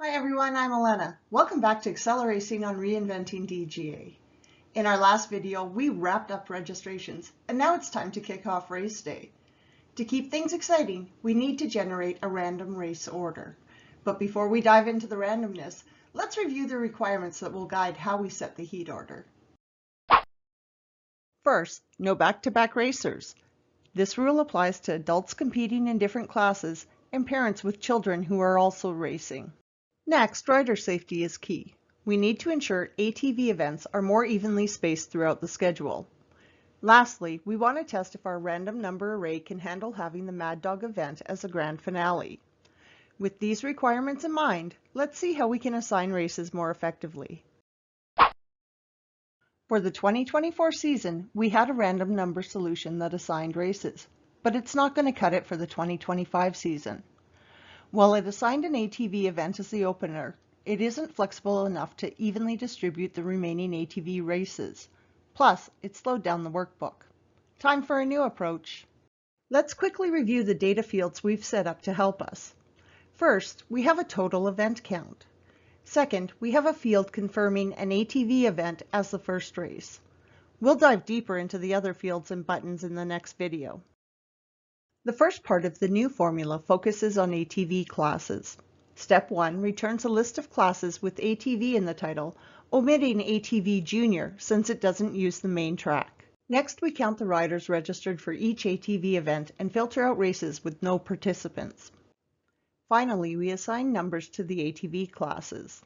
Hi everyone, I'm Elena. Welcome back to Accelerating on Reinventing DGA. In our last video, we wrapped up registrations, and now it's time to kick off race day. To keep things exciting, we need to generate a random race order. But before we dive into the randomness, let's review the requirements that will guide how we set the heat order. First, no back-to-back racers. This rule applies to adults competing in different classes and parents with children who are also racing. Next, rider safety is key. We need to ensure ATV events are more evenly spaced throughout the schedule. Lastly, we want to test if our random number array can handle having the Mad Dog event as a grand finale. With these requirements in mind, let's see how we can assign races more effectively. For the 2024 season, we had a random number solution that assigned races, but it's not going to cut it for the 2025 season. While it assigned an ATV event as the opener, it isn't flexible enough to evenly distribute the remaining ATV races. Plus, it slowed down the workbook. Time for a new approach. Let's quickly review the data fields we've set up to help us. First, we have a total event count. Second, we have a field confirming an ATV event as the first race. We'll dive deeper into the other fields and buttons in the next video. The first part of the new formula focuses on ATV classes. Step 1 returns a list of classes with ATV in the title, omitting ATV Junior since it doesn't use the main track. Next, we count the riders registered for each ATV event and filter out races with no participants. Finally, we assign numbers to the ATV classes.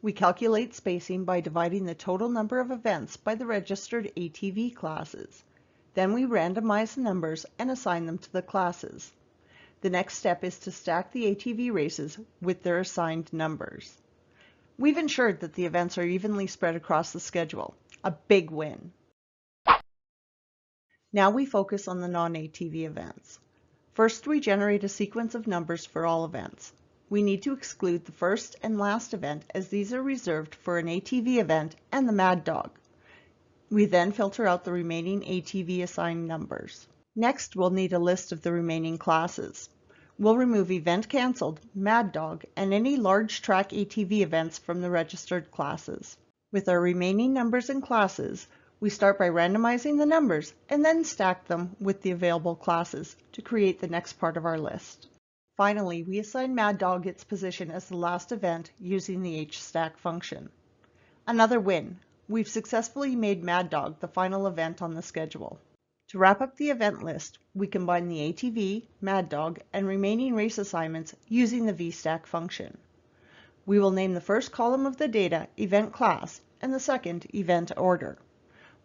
We calculate spacing by dividing the total number of events by the registered ATV classes. Then we randomize the numbers and assign them to the classes. The next step is to stack the ATV races with their assigned numbers. We've ensured that the events are evenly spread across the schedule, a big win. Now we focus on the non-ATV events. First, we generate a sequence of numbers for all events. We need to exclude the first and last event as these are reserved for an ATV event and the Mad Dog. We then filter out the remaining ATV assigned numbers. Next, we'll need a list of the remaining classes. We'll remove Event Cancelled, Mad Dog, and any large track ATV events from the registered classes. With our remaining numbers and classes, we start by randomizing the numbers and then stack them with the available classes to create the next part of our list. Finally, we assign Mad Dog its position as the last event using the HSTACK function. Another win. We've successfully made Mad Dog the final event on the schedule. To wrap up the event list, we combine the ATV, Mad Dog, and remaining race assignments using the VSTACK function. We will name the first column of the data Event Class and the second Event Order.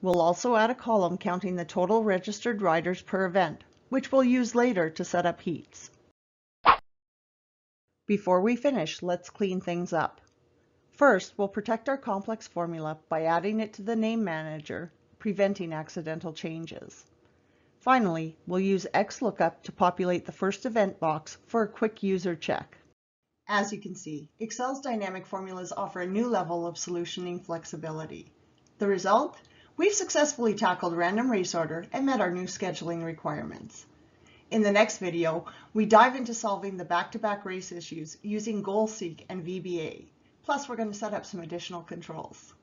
We'll also add a column counting the total registered riders per event, which we'll use later to set up heats. Before we finish, let's clean things up. First, we'll protect our complex formula by adding it to the name manager, preventing accidental changes. Finally, we'll use XLOOKUP to populate the first event box for a quick user check. As you can see, Excel's dynamic formulas offer a new level of solutioning flexibility. The result? We've successfully tackled random race order and met our new scheduling requirements. In the next video, we dive into solving the back-to-back race issues using GoalSeek and VBA. Plus, we're going to set up some additional controls.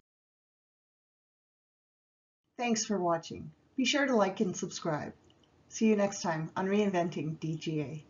Thanks for watching. Be sure to like and subscribe. See you next time on Reinventing DGA.